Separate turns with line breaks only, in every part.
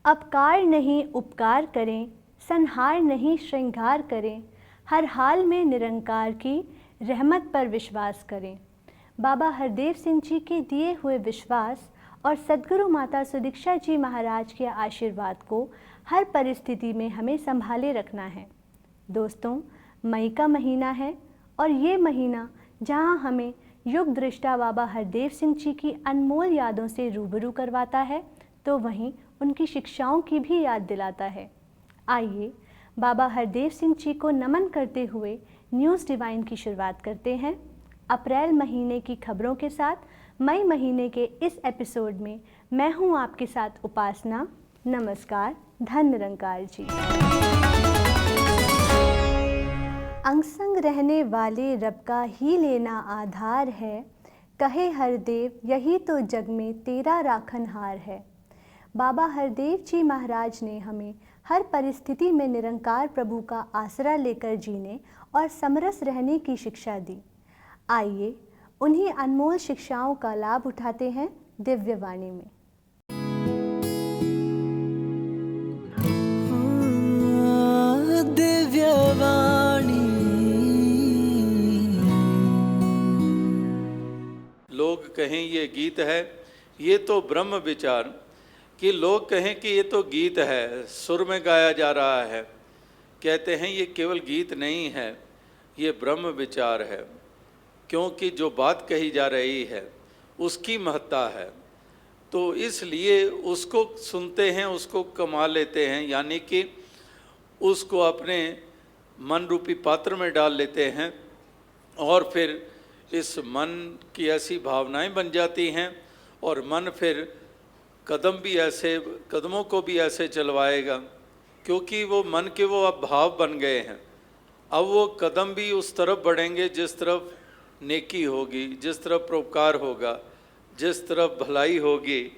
अपकार नहीं उपकार करें, संहार नहीं श्रृंगार करें, हर हाल में निरंकार की रहमत पर विश्वास करें। बाबा हरदेव सिंह जी के दिए हुए विश्वास और सद्गुरु माता सुदीक्षा जी महाराज के आशीर्वाद को हर परिस्थिति में हमें संभाले रखना है। दोस्तों, मई का महीना है और ये महीना जहाँ हमें युग दृष्टा बाबा हरदेव सिंह जी की अनमोल यादों से रूबरू करवाता है, तो वहीं उनकी शिक्षाओं की भी याद दिलाता है। आइए बाबा हरदेव सिंह जी को नमन करते हुए न्यूज़ डिवाइन की शुरुआत करते हैं। अप्रैल महीने की खबरों के साथ मई महीने के इस एपिसोड में मैं हूं आपके साथ उपासना। नमस्कार। धन निरंकार जी। अंग संग रहने वाले रब का ही लेना आधार है, कहे हरदेव यही तो जग में तेरा राखनहार है। बाबा हरदेव जी महाराज ने हमें हर परिस्थिति में निरंकार प्रभु का आसरा लेकर जीने और समरस रहने की शिक्षा दी। आइए उन्हीं अनमोल शिक्षाओं का लाभ उठाते हैं दिव्य वाणी में।
दिव्य वाणी।
लोग कहें ये गीत है, ये तो ब्रह्म विचार, कि लोग कहें कि ये तो गीत है, सुर में गाया जा रहा है। कहते हैं ये केवल गीत नहीं है, ये ब्रह्म विचार है, क्योंकि जो बात कही जा रही है उसकी महत्ता है। तो इसलिए उसको सुनते हैं, उसको कमा लेते हैं, यानी कि उसको अपने मन रूपी पात्र में डाल लेते हैं और फिर इस मन की ऐसी भावनाएं बन जाती हैं और मन फिर कदमों को भी ऐसे चलवाएगा, क्योंकि वो मन के वो अब भाव बन गए हैं। अब वो कदम भी उस तरफ बढ़ेंगे जिस तरफ नेकी होगी, जिस तरफ परोपकार होगा, जिस तरफ भलाई होगी,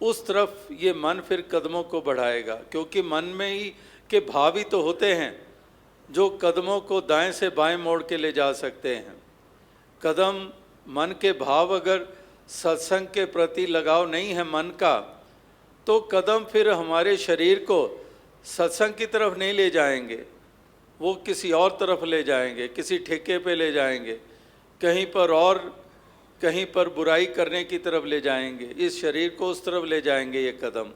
उस तरफ ये मन फिर कदमों को बढ़ाएगा। क्योंकि मन में ही के भाव ही तो होते हैं जो कदमों को दाएं से बाएं मोड़ के ले जा सकते हैं। कदम मन के भाव अगर सत्संग के प्रति लगाव नहीं है मन का, तो कदम फिर हमारे शरीर को सत्संग की तरफ नहीं ले जाएंगे, वो किसी और तरफ ले जाएंगे, किसी ठेके पे ले जाएंगे, कहीं पर बुराई करने की तरफ ले जाएंगे, इस शरीर को उस तरफ ले जाएंगे ये कदम।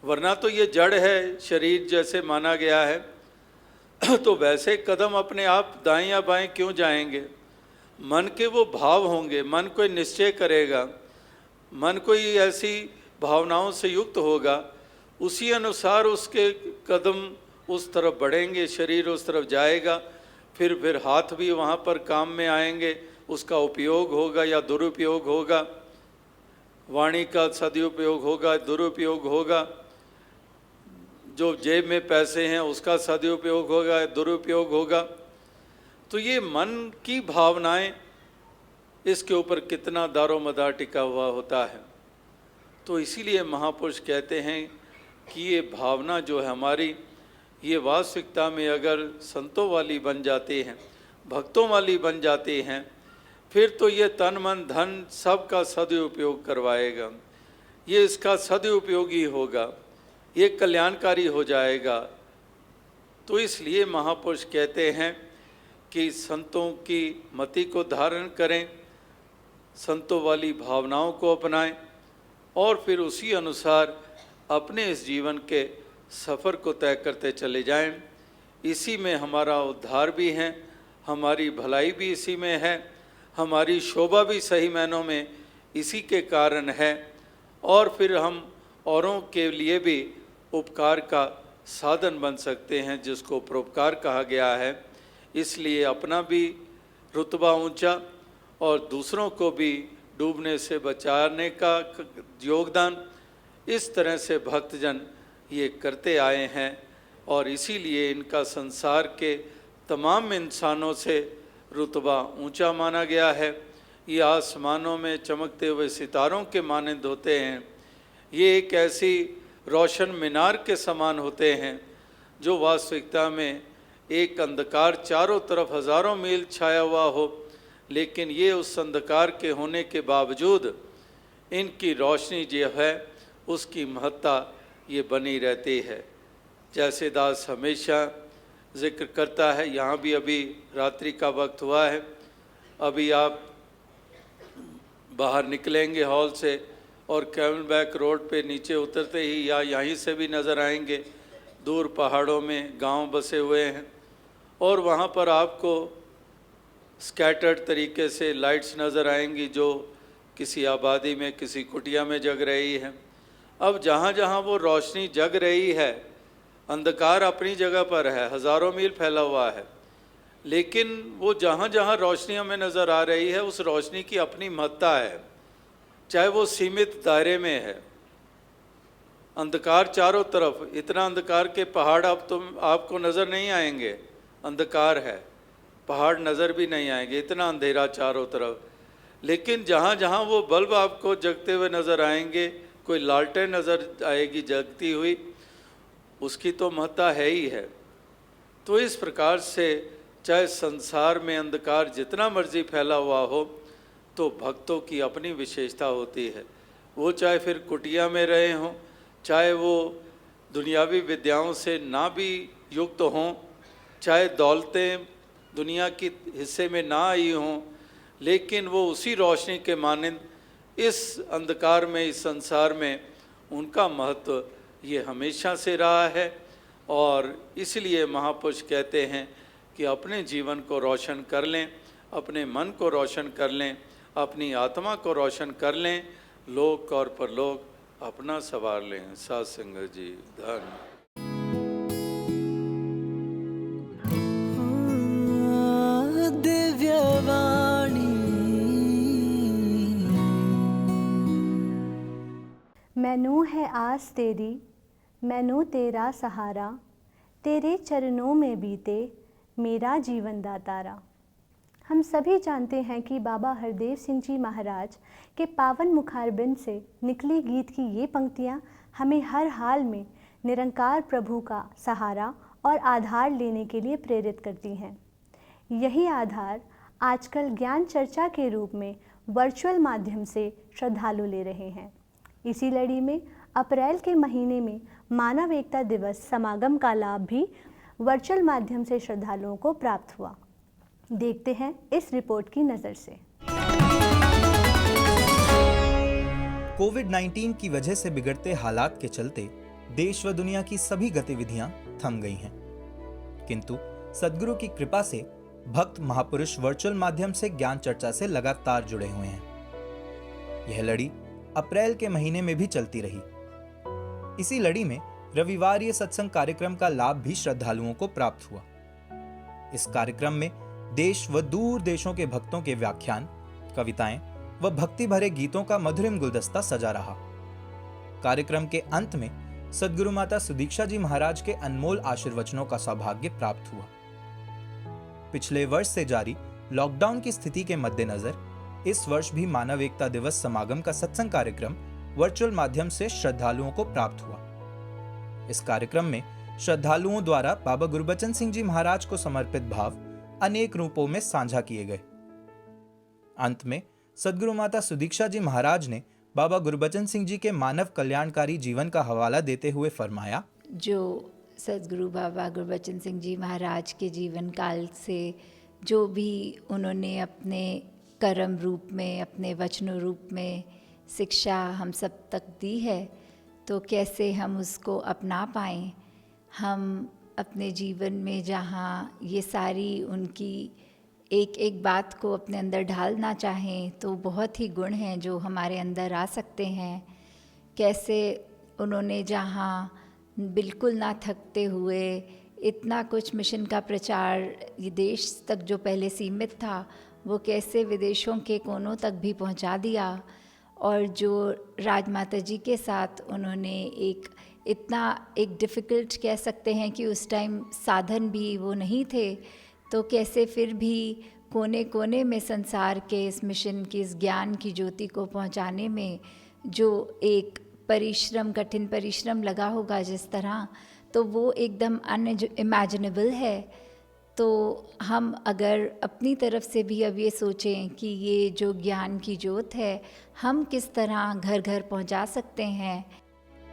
वरना तो ये जड़ है, शरीर जैसे माना गया है तो वैसे कदम अपने आप दाएं या बाएं क्यों जाएंगे। मन के वो भाव होंगे, मन कोई निश्चय करेगा, मन कोई ऐसी भावनाओं से युक्त होगा, उसी अनुसार उसके कदम उस तरफ बढ़ेंगे, शरीर उस तरफ जाएगा। फिर हाथ भी वहाँ पर काम में आएंगे, उसका उपयोग होगा या दुरुपयोग होगा, वाणी का सदुपयोग होगा, दुरुपयोग होगा, जो जेब में पैसे हैं उसका सदुपयोग होगा, दुरुपयोग होगा। तो ये मन की भावनाएं, इसके ऊपर कितना दारोमदार टिका हुआ होता है। तो इसीलिए महापुरुष कहते हैं कि ये भावना जो है हमारी, ये वास्तविकता में अगर संतों वाली बन जाती हैं, भक्तों वाली बन जाती हैं, फिर तो ये तन मन धन सब का सदुपयोग करवाएगा, ये इसका सदुपयोगी होगा, ये कल्याणकारी हो जाएगा। तो इसलिए महापुरुष कहते हैं कि संतों की मति को धारण करें, संतों वाली भावनाओं को अपनाएं और फिर उसी अनुसार अपने इस जीवन के सफ़र को तय करते चले जाएं। इसी में हमारा उद्धार भी है, हमारी भलाई भी इसी में है, हमारी शोभा भी सही मायनों में इसी के कारण है, और फिर हम औरों के लिए भी उपकार का साधन बन सकते हैं, जिसको परोपकार कहा गया है। इसलिए अपना भी रुतबा ऊंचा और दूसरों को भी डूबने से बचाने का योगदान इस तरह से भक्तजन ये करते आए हैं, और इसीलिए इनका संसार के तमाम इंसानों से रुतबा ऊंचा माना गया है। ये आसमानों में चमकते हुए सितारों के मानंद होते हैं, ये एक ऐसी रोशन मीनार के समान होते हैं जो वास्तविकता में एक अंधकार चारों तरफ हज़ारों मील छाया हुआ हो, लेकिन ये उस अंधकार के होने के बावजूद इनकी रोशनी जो है उसकी महत्ता ये बनी रहती है। जैसे दास हमेशा जिक्र करता है, यहाँ भी अभी रात्रि का वक्त हुआ है, अभी आप बाहर निकलेंगे हॉल से और कैमलबैक रोड पे नीचे उतरते ही या यहीं से भी नज़र आएंगे, दूर पहाड़ों में गांव बसे हुए हैं और वहाँ पर आपको स्कैटर्ड तरीके से लाइट्स नज़र आएंगी जो किसी आबादी में, किसी कुटिया में जग रही है। अब जहाँ जहाँ वो रोशनी जग रही है, अंधकार अपनी जगह पर है, हज़ारों मील फैला हुआ है, लेकिन वो जहाँ जहाँ रोशनी हमें नज़र आ रही है उस रोशनी की अपनी महत्ता है, चाहे वो सीमित दायरे में है। अंधकार चारों तरफ, इतना अंधकार के पहाड़ अब आपको नज़र नहीं आएंगे, अंधकार है, पहाड़ नज़र भी नहीं आएंगे, इतना अंधेरा चारों तरफ। लेकिन जहाँ जहाँ वो बल्ब आपको जगते हुए नज़र आएंगे, कोई लालटेन नज़र आएगी जगती हुई, उसकी तो महत्ता है ही है। तो इस प्रकार से चाहे संसार में अंधकार जितना मर्जी फैला हुआ हो, तो भक्तों की अपनी विशेषता होती है। वो चाहे फिर कुटिया में रहे हों, चाहे वो दुनियावी विद्याओं से ना भी युक्त हों, चाहे दौलतें दुनिया की हिस्से में ना आई हों, लेकिन वो उसी रोशनी के मानंद इस अंधकार में, इस संसार में उनका महत्व ये हमेशा से रहा है। और इसलिए महापुरुष कहते हैं कि अपने जीवन को रोशन कर लें, अपने मन को रोशन कर लें, अपनी आत्मा को रोशन कर लें, लोक और परलोक अपना सवार लें। साध संगत जी, धन्य।
मैनू है आस तेरी, मैनू तेरा सहारा, तेरे चरणों में बीते मेरा जीवन दातारा। हम सभी जानते हैं कि बाबा हरदेव सिंह जी महाराज के पावन मुखारबिंद से निकली गीत की ये पंक्तियाँ हमें हर हाल में निरंकार प्रभु का सहारा और आधार लेने के लिए प्रेरित करती हैं। यही आधार आजकल ज्ञान चर्चा के रूप में वर्चुअल माध्यम से श्रद्धालु ले रहे हैं। इसी लड़ी में अप्रैल के महीने में मानव एकता दिवस समागम का लाभ भी वर्चुअल माध्यम से श्रद्धालुओं को प्राप्त हुआ। देखते हैं इस रिपोर्ट की नज़र से।
कोविड-19 की वजह से बिगड़ते हालात के चलते देश व दुनिया की सभी गतिविधियां थम गई हैं, किंतु सद्गुरु की कृपा से भक्त महापुरुष वर्चुअल माध्यम से ज्ञान चर्चा से लगातार जुड़े हुए हैं। यह लड़ी अप्रैल के महीने में भी चलती रही। इसी लड़ी में रविवार ये सत्संग कार्यक्रम का लाभ भी श्रद्धालुओं को प्राप्त हुआ। इस कार्यक्रम में देश व दूर देशों के भक्तों के व्याख्यान, कविताएं व भक्ति भरे गीतों का मधुरिम गुलदस्ता सजा रहा। कार्यक्रम के अंत में सद्गुरु माता सुदीक्षा जी महाराज के अनमोल आशीर्वचनों का सौभाग्य प्राप्त हुआ। पिछले वर्ष से जारी लॉकडाउन की स्थिति के मद्देनजर इस वर्ष भी मानव एकता दिवस समागम का सत्संग कार्यक्रम वर्चुअल माध्यम से श्रद्धालुओं को प्राप्त हुआ। इस कार्यक्रम में श्रद्धालुओं द्वारा बाबा गुरबचन सिंह जी महाराज को समर्पित भाव अनेक रूपों में साझा किए गए। अंत में सद्गुरु माता सुदीक्षा जी महाराज ने बाबा गुरबचन सिंह जी के मानव कल्याणकारी जीवन का हवाला देते हुए फरमाया,
जो सद्गुरु बाबा गुरबचन सिंह जी महाराज के जीवन काल से जो भी उन्होंने अपने कर्म रूप में, अपने वचनों रूप में शिक्षा हम सब तक दी है, तो कैसे हम उसको अपना पाएं। हम अपने जीवन में जहाँ ये सारी उनकी एक एक बात को अपने अंदर ढालना चाहें, तो बहुत ही गुण हैं जो हमारे अंदर आ सकते हैं। कैसे उन्होंने जहाँ बिल्कुल ना थकते हुए इतना कुछ मिशन का प्रचार ये देश तक जो पहले सीमित था, वो कैसे विदेशों के कोनों तक भी पहुंचा दिया। और जो राजमाता जी के साथ उन्होंने एक डिफ़िकल्ट कह सकते हैं कि उस टाइम साधन भी वो नहीं थे, तो कैसे फिर भी कोने कोने में संसार के इस मिशन की, इस ज्ञान की ज्योति को पहुंचाने में जो एक परिश्रम, कठिन परिश्रम लगा होगा जिस तरह, तो वो एकदम अनइमेजिनेबल है। तो हम अगर अपनी तरफ से भी अब ये सोचें कि ये जो ज्ञान की ज्योत है, हम किस तरह घर घर पहुंचा सकते हैं।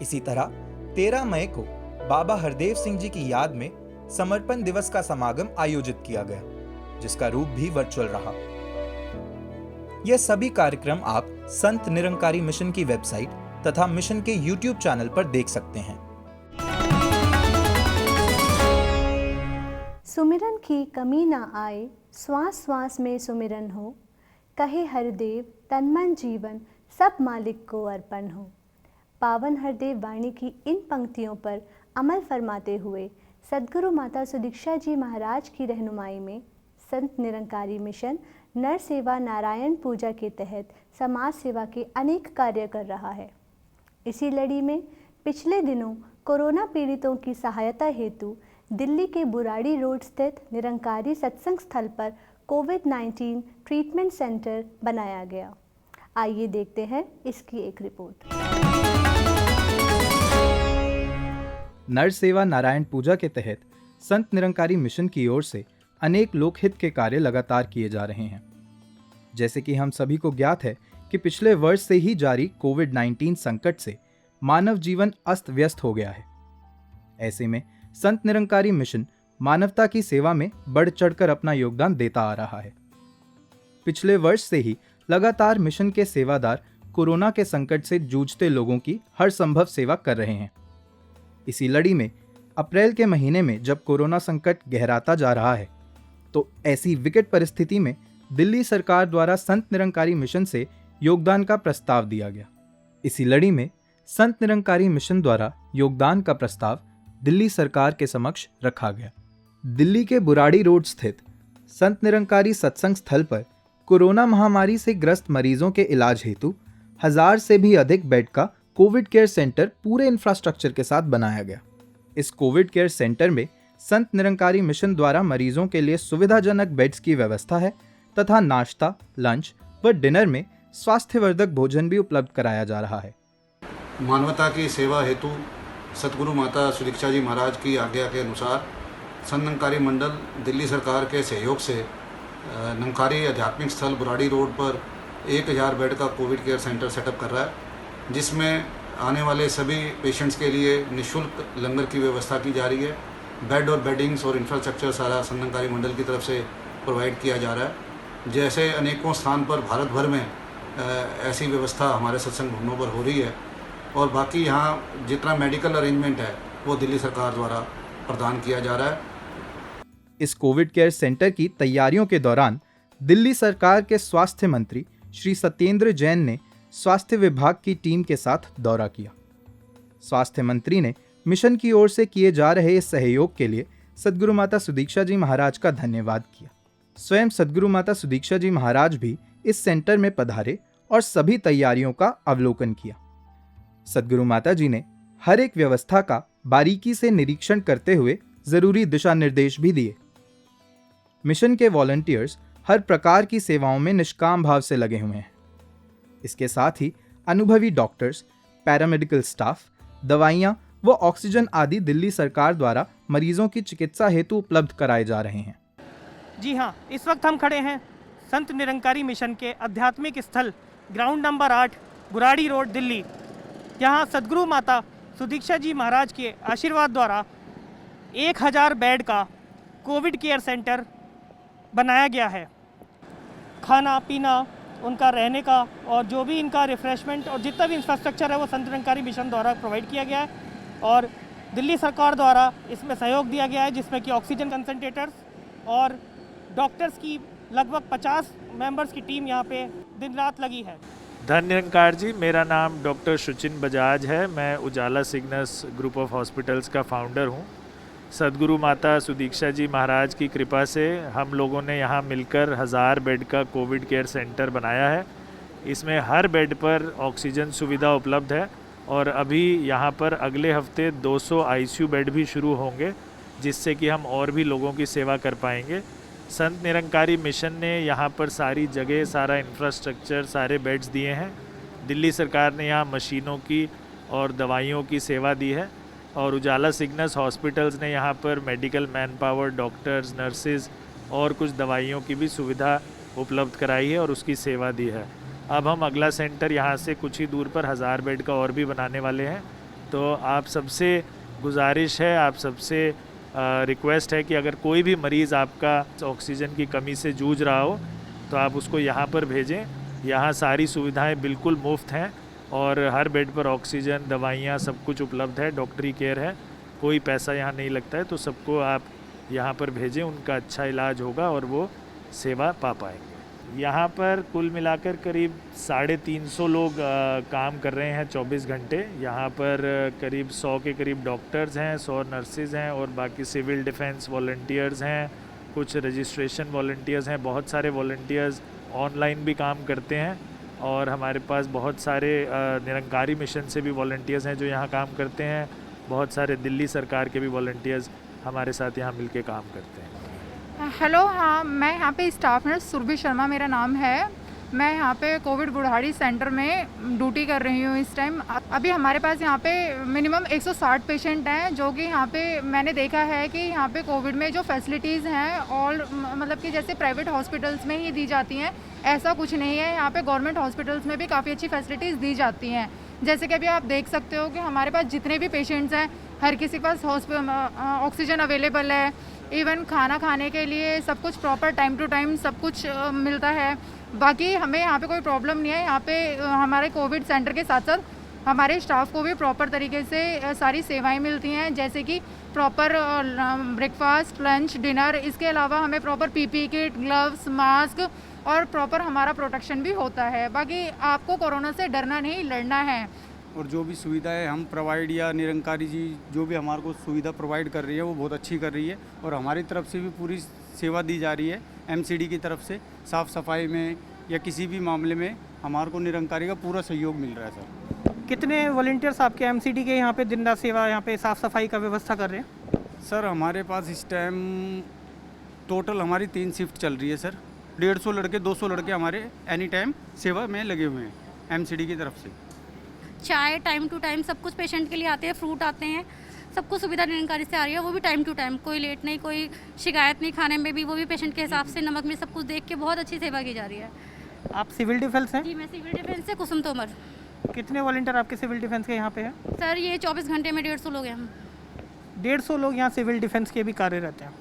इसी तरह 13 मई को बाबा हरदेव सिंह जी की याद में समर्पण दिवस का समागम आयोजित किया गया, जिसका रूप भी वर्चुअल रहा। यह सभी कार्यक्रम आप संत निरंकारी मिशन की वेबसाइट तथा मिशन के YouTube चैनल पर देख सकते हैं।
सुमिरन की कमी न आए, श्वास श्वास में सुमिरन हो, कहे हरदेव तन मन जीवन सब मालिक को अर्पण हो। पावन हरदेव वाणी की इन पंक्तियों पर अमल फरमाते हुए सद्गुरु माता सुदीक्षा जी महाराज की रहनुमाई में संत निरंकारी मिशन नर सेवा नारायण पूजा के तहत समाज सेवा के अनेक कार्य कर रहा है। इसी लड़ी में पिछले दिनों कोरोना पीड़ितों की सहायता हेतु दिल्ली के बुराड़ी रोड स्थित निरंकारी सत्संग स्थल पर कोविड-19 ट्रीटमेंट सेंटर बनाया गया। आइए देखते हैं इसकी एक रिपोर्ट।
नर सेवा नारायण पूजा के तहत संत निरंकारी मिशन की ओर से अनेक लोकहित के कार्य लगातार किए जा रहे हैं। जैसे कि हम सभी को ज्ञात है कि पिछले वर्ष से ही जारी कोविड-19 संकट से मानव जीवन अस्त व्यस्त हो गया है। ऐसे में संत निरंकारी मिशन मानवता की सेवा में बढ़ चढ़कर अपना योगदान देता आ रहा है। पिछले वर्ष से ही लगातार मिशन के सेवादार कोरोना के संकट से जूझते लोगों की हर संभव सेवा कर रहे हैं। इसी लड़ी में अप्रैल के महीने में जब कोरोना संकट गहराता जा रहा है, तो ऐसी विकट परिस्थिति में दिल्ली सरकार द्वारा संत निरंकारी मिशन से योगदान का प्रस्ताव दिया गया। इसी लड़ी में संत निरंकारी मिशन द्वारा योगदान का प्रस्ताव दिल्ली सरकार के समक्ष रखा गया। दिल्ली के बुराड़ी रोड स्थित संत निरंकारी सत्संग स्थल पर कोरोना महामारी से ग्रस्त मरीजों के इलाज हेतु 1000 से भी अधिक बेड का कोविड केयर सेंटर पूरे इंफ्रास्ट्रक्चर के साथ बनाया गया। इस कोविड केयर सेंटर में संत निरंकारी मिशन द्वारा मरीजों के लिए सुविधाजनक बेड्स की व्यवस्था है तथा नाश्ता, लंच व डिनर में स्वास्थ्यवर्धक भोजन भी उपलब्ध कराया जा रहा है।
मानवता की सेवा हेतु सद्गुरु माता सुदीक्षा जी महाराज की आज्ञा के अनुसार संत निरंकारी मंडल दिल्ली सरकार के सहयोग से निरंकारी आध्यात्मिक स्थल बुराड़ी रोड पर 1000 बेड का कोविड केयर सेंटर सेटअप कर रहा है, जिसमें आने वाले सभी पेशेंट्स के लिए निःशुल्क लंगर की व्यवस्था की जा रही है। बेड और बेडिंग्स और इंफ्रास्ट्रक्चर सारा संत निरंकारी मंडल की तरफ से प्रोवाइड किया जा रहा है। जैसे अनेकों स्थान पर भारत भर में ऐसी व्यवस्था हमारे सत्संग भवनों पर हो रही है, और बाकी यहाँ जितना मेडिकल अरेंजमेंट है वो दिल्ली सरकार द्वारा प्रदान किया जा रहा है।
इस कोविड केयर सेंटर की तैयारियों के दौरान दिल्ली सरकार के स्वास्थ्य मंत्री श्री सत्येंद्र जैन ने स्वास्थ्य विभाग की टीम के साथ दौरा किया। स्वास्थ्य मंत्री ने मिशन की ओर से किए जा रहे इस सहयोग के लिए सद्गुरु माता सुदीक्षा जी महाराज का धन्यवाद किया। स्वयं सद्गुरु माता सुदीक्षा जी महाराज भी इस सेंटर में पधारे और सभी तैयारियों का अवलोकन किया। सद्गुरु माता जी ने हर एक व्यवस्था का बारीकी से निरीक्षण करते हुए जरूरी दिशा निर्देश भी दिए। मिशन के वॉलंटियर्स हर प्रकार की सेवाओं में निष्काम भाव से लगे हुए हैं। इसके साथ ही अनुभवी डॉक्टर्स, पैरामेडिकल स्टाफ, दवाइयां व ऑक्सीजन आदि दिल्ली सरकार द्वारा मरीजों की चिकित्सा हेतु उपलब्ध कराए जा रहे हैं।
जी हाँ, इस वक्त हम खड़े हैं संत निरंकारी मिशन के आध्यात्मिक स्थल ground number 8 Burari road Delhi. यहाँ सद्गुरु माता सुदीक्षा जी महाराज के आशीर्वाद द्वारा 1000 बेड का कोविड केयर सेंटर बनाया गया है। खाना पीना, उनका रहने का और जो भी इनका रिफ्रेशमेंट और जितना भी इंफ्रास्ट्रक्चर है वो संत निरंकारी मिशन द्वारा प्रोवाइड किया गया है, और दिल्ली सरकार द्वारा इसमें सहयोग दिया गया है, जिसमें कि ऑक्सीजन कंसंट्रेटर्स और डॉक्टर्स की लगभग 50 मेंबर्स की टीम यहाँ पे दिन रात लगी है।
धन निरंकार जी, मेरा नाम डॉक्टर सुचिन बजाज है। मैं उजाला सिग्नस ग्रुप ऑफ हॉस्पिटल्स का फाउंडर हूँ। सद्गुरु माता सुदीक्षा जी महाराज की कृपा से हम लोगों ने यहाँ मिलकर 1000 बेड का कोविड केयर सेंटर बनाया है। इसमें हर बेड पर ऑक्सीजन सुविधा उपलब्ध है, और अभी यहाँ पर अगले हफ्ते 200 आईसीयू बेड भी शुरू होंगे, जिससे कि हम और भी लोगों की सेवा कर पाएंगे। संत निरंकारी मिशन ने यहाँ पर सारी जगह, सारा इंफ्रास्ट्रक्चर, सारे बेड्स दिए हैं। दिल्ली सरकार ने यहाँ मशीनों की और दवाइयों की सेवा दी है, और उजाला सिग्नस हॉस्पिटल्स ने यहाँ पर medical man power, doctors, nurses और कुछ दवाइयों की भी सुविधा उपलब्ध कराई है और उसकी सेवा दी है। अब हम अगला सेंटर यहाँ से कुछ ही दूर पर 1000 बेड का और भी बनाने वाले हैं, तो आप सबसे गुजारिश है, आप सबसे रिक्वेस्ट है कि अगर कोई भी मरीज़ आपका ऑक्सीजन की कमी से जूझ रहा हो तो आप उसको यहाँ पर भेजें। यहाँ सारी सुविधाएं बिल्कुल मुफ्त हैं और हर बेड पर ऑक्सीजन, दवाइयाँ, सब कुछ उपलब्ध है, डॉक्टरी केयर है, कोई पैसा यहाँ नहीं लगता है। तो सबको आप यहाँ पर भेजें, उनका अच्छा इलाज होगा और वो सेवा पा पाएंगे। यहाँ पर कुल मिलाकर करीब 350 लोग काम कर रहे हैं 24 घंटे। यहाँ पर करीब 100 के करीब डॉक्टर्स हैं, 100 नर्सेज़ हैं और बाकी सिविल डिफेंस वॉलंटियर्स हैं, कुछ रजिस्ट्रेशन वॉलंटियर्स हैं। बहुत सारे वॉलंटियर्स ऑनलाइन भी काम करते हैं और हमारे पास बहुत सारे निरंकारी मिशन से भी वॉलंटियर्स हैं जो यहाँ काम करते हैं। बहुत सारे दिल्ली सरकार के भी वॉलंटियर्स हमारे साथ यहाँ मिलके काम करते हैं।
हेलो, हाँ, मैं यहाँ पे स्टाफ नर्स सुरभि शर्मा मेरा नाम है। मैं यहाँ पे कोविड बुढ़ाड़ी सेंटर में ड्यूटी कर रही हूँ इस टाइम। अभी हमारे पास यहाँ पे मिनिमम 160 पेशेंट हैं, जो कि यहाँ पे मैंने देखा है कि यहाँ पे कोविड में जो फैसिलिटीज़ हैं और मतलब कि जैसे प्राइवेट हॉस्पिटल्स में ही दी जाती हैं, ऐसा कुछ नहीं है। यहाँ पे गवर्नमेंट हॉस्पिटल्स में भी काफ़ी अच्छी फैसिलिटीज़ दी जाती हैं। जैसे कि अभी आप देख सकते हो कि हमारे पास जितने भी पेशेंट्स हैं, हर किसी के पास ऑक्सीजन अवेलेबल है। इवन खाना खाने के लिए सब कुछ प्रॉपर टाइम टू टाइम सब कुछ मिलता है। बाकी हमें यहाँ पे कोई प्रॉब्लम नहीं है। यहाँ पे हमारे कोविड सेंटर के साथ साथ हमारे स्टाफ को भी प्रॉपर तरीके से सारी सेवाएं मिलती हैं, जैसे कि प्रॉपर ब्रेकफास्ट, लंच, डिनर। इसके अलावा हमें proper PP kit, gloves, mask और प्रॉपर हमारा प्रोटेक्शन भी होता है। बाकी आपको कोरोना से डरना नहीं, लड़ना है।
और जो भी सुविधाएं हम प्रोवाइड या निरंकारी जी जो भी हमारे को सुविधा प्रोवाइड कर रही है वो बहुत अच्छी कर रही है और हमारी तरफ से भी पूरी सेवा दी जा रही है। एमसीडी की तरफ से साफ़ सफाई में या किसी भी मामले में हमारे को निरंकारी का पूरा सहयोग मिल रहा है सर।
कितने वॉलंटियर्स आपके एमसीडी के यहाँ पे दिन रात सेवा, यहाँ पे साफ़ सफाई का व्यवस्था कर रहे हैं?
सर हमारे पास इस टाइम टोटल हमारी 3 शिफ्ट चल रही है सर। 150 लड़के, 200 लड़के हमारे एनी टाइम सेवा में लगे हुए हैं एमसीडी की तरफ से।
चाय टाइम टू टाइम सब कुछ पेशेंट के लिए आते हैं, फ्रूट आते हैं, सब कुछ सुविधा निरंकारी से आ रही है, वो भी टाइम टू टाइम, कोई लेट नहीं, कोई शिकायत नहीं। खाने में भी वो भी पेशेंट के हिसाब से, नमक में सब कुछ देख के बहुत अच्छी सेवा की जा रही है।
आप सिविल डिफेंस हैं?
जी, मैं सिविल डिफेंस से कुसुम तोमर।
कितने वॉलंटियर आपके सिविल डिफेंस के यहाँ पे हैं?
सर ये 24 घंटे में 150 लोग हैं हम।
150 लोग यहाँ सिविल डिफेंस के भी कार्यरत हैं।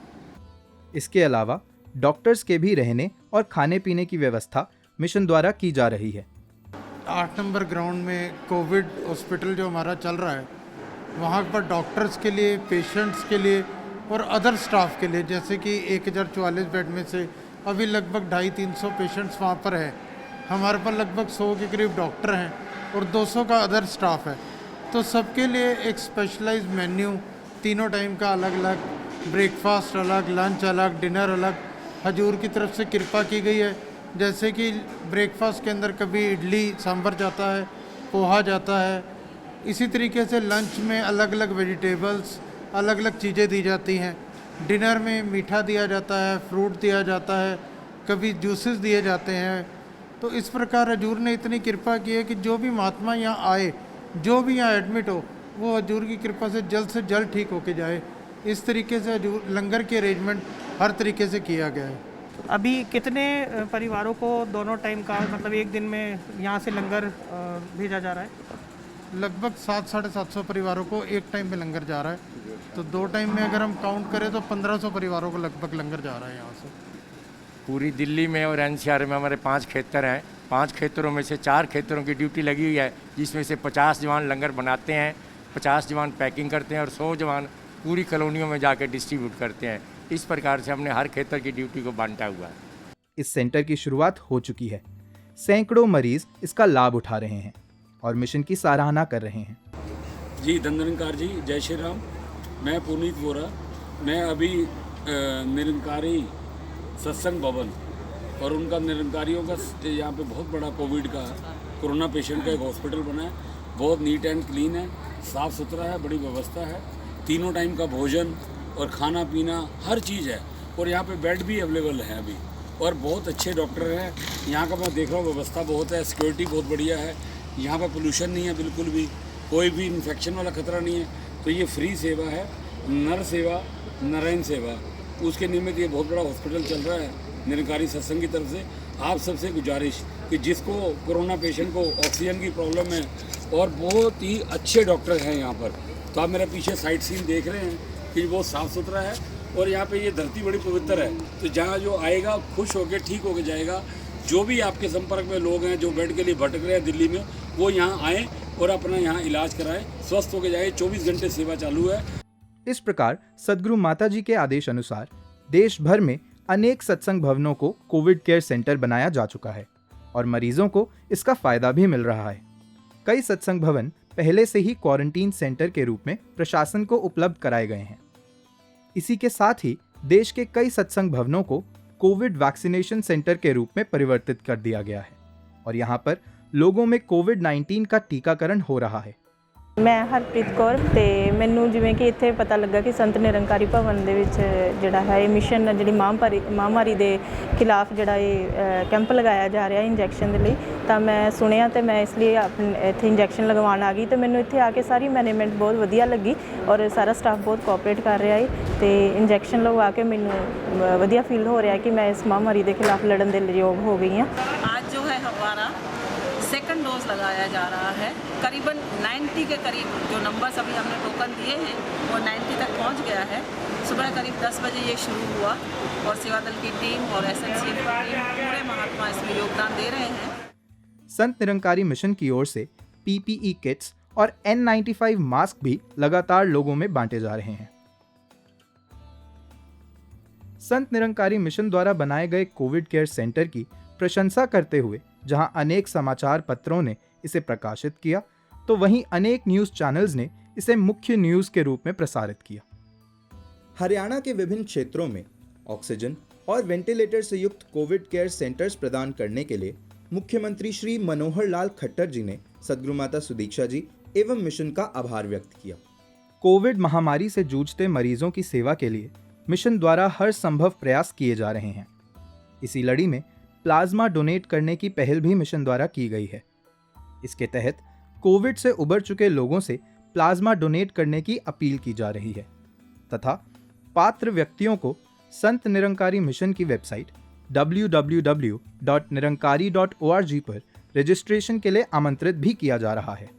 इसके अलावा डॉक्टर्स के भी रहने और खाने पीने की व्यवस्था मिशन द्वारा की जा रही है।
8 नंबर ग्राउंड में कोविड हॉस्पिटल जो हमारा चल रहा है, वहाँ पर डॉक्टर्स के लिए, पेशेंट्स के लिए और अदर स्टाफ के लिए, जैसे कि 1044 बेड में से अभी लगभग 250-300 पेशेंट्स वहाँ पर है। हमारे पास लगभग 100 के करीब डॉक्टर हैं और 200 का अदर स्टाफ है। तो सबके लिए एक स्पेशलाइज्ड मेन्यू, तीनों टाइम का अलग अलग, ब्रेकफास्ट अलग, लंच अलग, डिनर अलग हजूर की तरफ से कृपा की गई है। जैसे कि ब्रेकफास्ट के अंदर कभी इडली सांभर जाता है, पोहा जाता है। इसी तरीके से लंच में अलग अलग वेजिटेबल्स, अलग अलग चीज़ें दी जाती हैं। डिनर में मीठा दिया जाता है, फ्रूट दिया जाता है, कभी जूसेस दिए जाते हैं। तो इस प्रकार हजूर ने इतनी कृपा की है कि जो भी महात्मा यहाँ आए, जो भी यहाँ एडमिट हो, वो हजूर की कृपा से जल्द ठीक होके जाए। इस तरीके से हजूर लंगर के अरेंजमेंट हर तरीके से किया गया है।
अभी कितने परिवारों को दोनों टाइम का, मतलब एक दिन में यहाँ से लंगर भेजा जा रहा है?
लगभग 700-750 परिवारों को एक टाइम में लंगर जा रहा है। तो 2 टाइम में अगर हम काउंट करें तो 1500 परिवारों को लगभग लंगर जा रहा है यहाँ से।
पूरी दिल्ली में और एनसीआर में हमारे 5 क्षेत्र हैं। 5 क्षेत्रों में से 4 क्षेत्रों की ड्यूटी लगी हुई है, जिसमें से 50 जवान लंगर बनाते हैं, 50 जवान पैकिंग करते हैं और 100 जवान पूरी कॉलोनियों में जाकर डिस्ट्रीब्यूट करते हैं। इस प्रकार से हमने हर क्षेत्र की ड्यूटी को बांटा हुआ है।
इस सेंटर की शुरुआत हो चुकी है। सैकड़ों मरीज इसका लाभ उठा रहे हैं और मिशन की सराहना कर रहे हैं।
जी धननिरंकार जी, जय श्री राम। मैं पुनीत वोरा। मैं अभी निरंकारी सत्संग भवन और उनका निरंकारियों का यहाँ पे बहुत बड़ा कोरोना पेशेंट का एक हॉस्पिटल बना है। बहुत नीट एंड क्लीन है, साफ़ सुथरा है, बड़ी व्यवस्था है। तीनों टाइम का भोजन और खाना पीना हर चीज़ है और यहाँ पे बेड भी अवेलेबल है अभी और बहुत अच्छे डॉक्टर हैं। यहाँ का मैं देख रहा हूँ, व्यवस्था बहुत है, सिक्योरिटी बहुत बढ़िया है। यहाँ पर पोल्यूशन नहीं है बिल्कुल भी, कोई भी इन्फेक्शन वाला खतरा नहीं है। तो ये फ्री सेवा है, नर सेवा, नारायण सेवा, उसके निमित्त ये बहुत बड़ा हॉस्पिटल चल रहा है निरंकारी सत्संग की तरफ से। आप सबसे गुजारिश कि जिसको कोरोना पेशेंट को ऑक्सीजन की प्रॉब्लम है और बहुत ही अच्छे डॉक्टर हैं यहाँ पर, तो आप मेरे पीछे साइड सीन देख रहे हैं कि बहुत साफ़ सुथरा है और यहाँ पे ये धरती बड़ी पवित्र है, तो जहाँ जो आएगा खुश होकर ठीक होकर जाएगा। जो भी आपके संपर्क में लोग हैं जो बेड के लिए भटक रहे हैं दिल्ली में, वो यहाँ आएँ और अपना यहाँ इलाज कराएं, स्वस्थ होकर जाए। 24 घंटे सेवा चालू है।
इस प्रकार सद्गुरु माताजी के आदेश अनुसार देश भर में अनेक सत्संग भवनों को कोविड केयर सेंटर बनाया जा चुका है और मरीजों को इसका फायदा भी मिल रहा है। कई सत्संग भवन पहले से ही क्वारंटीन सेंटर के रूप में प्रशासन को उपलब्ध कराए गए हैं। इसी के साथ ही देश के कई सत्संग भवनों को कोविड वैक्सीनेशन सेंटर के रूप में परिवर्तित कर दिया गया है और यहाँ पर लोगों में कोविड-19 का टीकाकरण हो रहा है।
मैं हरप्रीत कौर ਤੇ ਮੈਨੂੰ ਜਿਵੇਂ ਕਿ ਇੱਥੇ ਪਤਾ ਲੱਗਾ ਕਿ ਸੰਤ ਨਿਰੰਕਾਰੀ ਭਵਨ ਦੇ ਵਿੱਚ ਜਿਹੜਾ ਹੈ ਇਹ ਮਿਸ਼ਨ ਜਿਹੜੀ ਮਹਾਮਾਰੀ ਦੇ ਖਿਲਾਫ ਜਿਹੜਾ ਇਹ ਕੈਂਪ ਲਗਾਇਆ ਜਾ ਰਿਹਾ ਇੰਜੈਕਸ਼ਨ ਦੇ ਲਈ, ਤਾਂ ਮੈਂ ਸੁਣਿਆ ਤੇ ਮੈਂ ਇਸ ਲਈ ਇੱਥੇ ਇੰਜੈਕਸ਼ਨ ਲਗਵਾਉਣ ਆ ਗਈ ਤੇ ਮੈਨੂੰ ਇੱਥੇ ਆ ਕੇ ਸਾਰੀ ਮੈਨੇਜਮੈਂਟ ਬਹੁਤ ਵਧੀਆ ਲੱਗੀ ਔਰ ਸਾਰਾ ਸਟਾਫ ਬਹੁਤ ਕੋਆਪਰੇਟ ਕਰ ਰਿਹਾ ਹੈ ਤੇ ਇੰਜੈਕਸ਼ਨ ਲਗਵਾ ਕੇ ਮੈਨੂੰ ਵਧੀਆ ਫੀਲ ਹੋ ਰਿਹਾ ਕਿ ਮੈਂ ਇਸ ਮਹਾਮਾਰੀ ਦੇ ਖਿਲਾਫ ਲੜਨ ਦੇ ਯੋਗ ਹੋ ਗਈ ਹਾਂ।
आज जो है हमारा सेकंड डोज लगाया जा रहा है। करीबन 90 के करीब जो नंबर्स अभी हमने टोकन दिए हैं वो 90 तक पहुंच गया है। सुबह करीब 10 बजे ये शुरू हुआ और सेवा दल की टीम और एसएनसी की टीम पूरे महात्मा इसमें योगदान दे रहे हैं।
संत निरंकारी मिशन की ओर से पीपीई किट्स और N95 मास्क भी लगातार लोगों में बांटे जा रहे हैं। संत निरंकारी मिशन द्वारा बनाए गए कोविड केयर सेंटर की प्रशंसा करते हुए जहां अनेक समाचार पत्रों ने इसे प्रकाशित किया, तो वहीं अनेक न्यूज चैनल्स ने इसे मुख्य न्यूज के रूप में प्रसारित किया। हरियाणा के विभिन्न क्षेत्रों में ऑक्सीजन और वेंटिलेटर से युक्त कोविड केयर सेंटर्स प्रदान करने के लिए मुख्यमंत्री श्री मनोहर लाल खट्टर जी ने सद्गुरु माता सुदीक्षा जी एवं मिशन का आभार व्यक्त किया। कोविड महामारी से जूझते मरीजों की सेवा के लिए मिशन द्वारा हर संभव प्रयास किए जा रहे हैं। इसी लड़ी में प्लाज्मा डोनेट करने की पहल भी मिशन द्वारा की गई है। इसके तहत कोविड से उबर चुके लोगों से प्लाज्मा डोनेट करने की अपील की जा रही है तथा पात्र व्यक्तियों को संत निरंकारी मिशन की वेबसाइट www.nirankari.org पर रजिस्ट्रेशन के लिए आमंत्रित भी किया जा रहा है।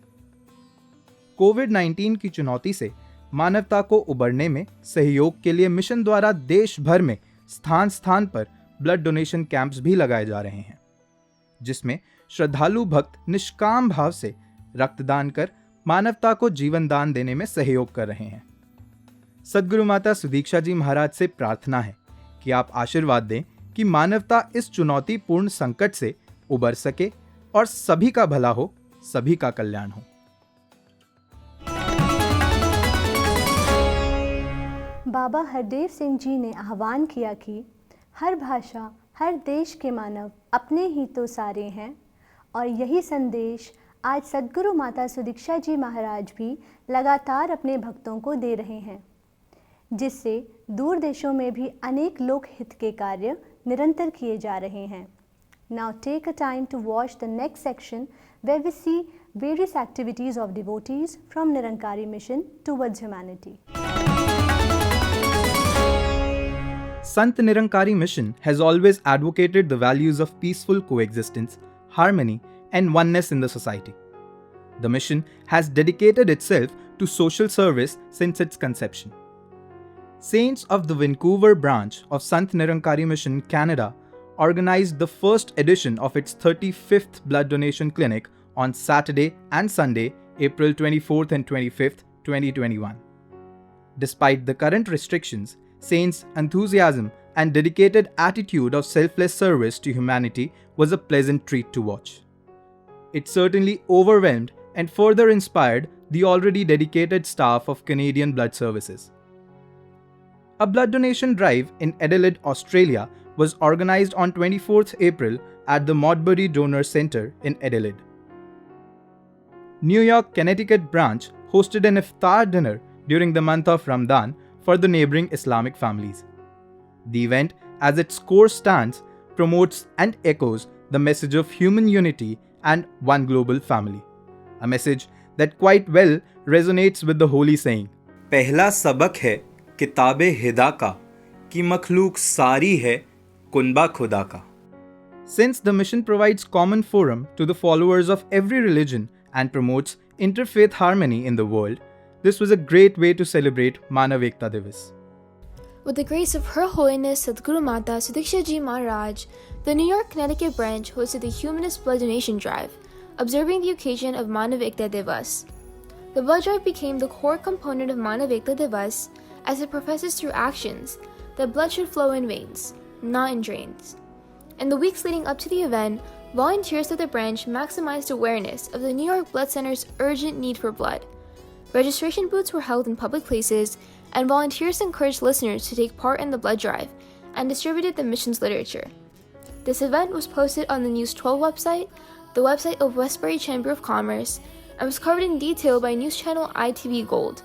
कोविड-19 की चुनौती से मानवता को उबरने में सहयोग के लिए मिशन द्वारा देश भर में स्थान स्थान पर ब्लड डोनेशन कैंप्स भी लगाए जा रहे हैं, जिसमें श्रद्धालु भक्त निष्काम भाव से रक्तदान कर मानवता को जीवन दान देने में सहयोग कर रहे हैं। सद्गुरु माता सुदीक्षा जी महाराज से प्रार्थना है कि आप आशीर्वाद दें कि मानवता इस चुनौतीपूर्ण संकट से उबर सके और सभी का भला हो, सभी का कल्याण हो।
बाबा हरदेव सिंह जी ने आह्वान किया कि हर भाषा, हर देश के मानव अपने ही तो सारे हैं, और यही संदेश आज सद्गुरु माता सुदीक्षा जी महाराज भी लगातार अपने भक्तों को दे रहे हैं, जिससे दूर देशों में भी अनेक लोक हित के कार्य निरंतर किए जा रहे हैं। Now take a time to watch the next section where we see various activities of devotees from Nirankari Mission towards humanity.
Sant Nirankari Mission has always advocated the values of peaceful coexistence, harmony, and oneness in the society. The mission has dedicated itself to social service since its conception. Saints of the Vancouver branch of Sant Nirankari Mission, Canada, organized the first edition of its 35th blood donation clinic on Saturday and Sunday, April 24th and 25th, 2021. Despite the current restrictions, Saints' enthusiasm and dedicated attitude of selfless service to humanity was a pleasant treat to watch. It certainly overwhelmed and further inspired the already dedicated staff of Canadian Blood Services. A blood donation drive in Adelaide, Australia was organized on 24th April at the Modbury Donor Centre in Adelaide. New York, Connecticut branch hosted an iftar dinner during the month of Ramadan for the neighboring Islamic families. The event, as its core stands, promotes and echoes the message of human unity and one global family. A message that quite well resonates with the holy saying, "पहला सबक है किताबे हिदा का, कि मखलूक सारी है कुनबा खुदा का." Since the mission provides common forum to the followers of every religion and promotes interfaith harmony in the world, this was a great way to celebrate Manav Ekta Divas.
With the grace of Her Holiness Sadhguru Mata Sudiksha Ji Maharaj, the New York, Connecticut branch hosted the Humanist Blood Donation Drive, observing the occasion of Manav Ekta Divas. The blood drive became the core component of Manav Ekta Divas, as it professes through actions that blood should flow in veins, not in drains. In the weeks leading up to the event, volunteers of the branch maximized awareness of the New York Blood Center's urgent need for blood. Registration booths were held in public places, and volunteers encouraged listeners to take part in the blood drive and distributed the mission's literature. This event was posted on the News 12 website, the website of Westbury Chamber of Commerce, and was covered in detail by news channel ITV Gold.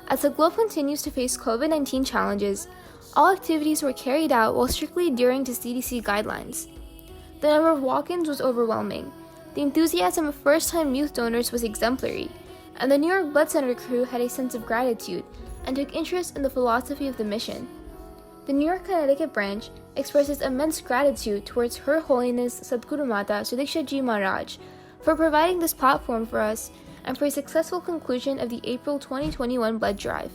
As the globe continues to face COVID-19 challenges, all activities were carried out while strictly adhering to CDC guidelines. The number of walk-ins was overwhelming, the enthusiasm of first-time youth donors was exemplary, and the New York Blood Center crew had a sense of gratitude and took interest in the philosophy of the mission. The New York, Connecticut branch expresses immense gratitude towards Her Holiness Sadhguru Mata Sudiksha Ji Maharaj for providing this platform for us and for a successful conclusion of the April 2021 blood drive.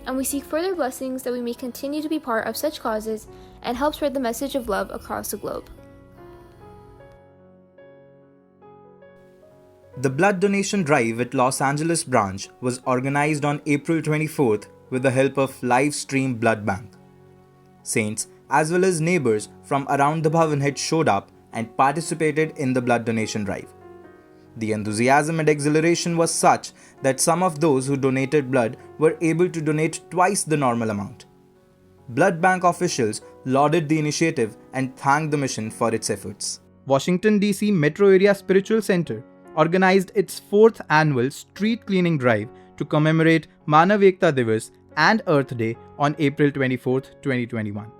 And we seek further blessings that we may continue to be part of such causes and help spread the message of love across the globe.
The blood donation drive at Los Angeles branch was organized on April 24th with the help of Live Stream Blood Bank. Saints as well as neighbors from around the Bhavan had showed up and participated in the blood donation drive. The enthusiasm and exhilaration was such that some of those who donated blood were able to donate twice the normal amount. Blood bank officials lauded the initiative and thanked the mission for its efforts. Washington, D.C. Metro Area Spiritual Center organized its 4th annual street cleaning drive to commemorate Manav Ekta Divas and Earth Day on April 24, 2021.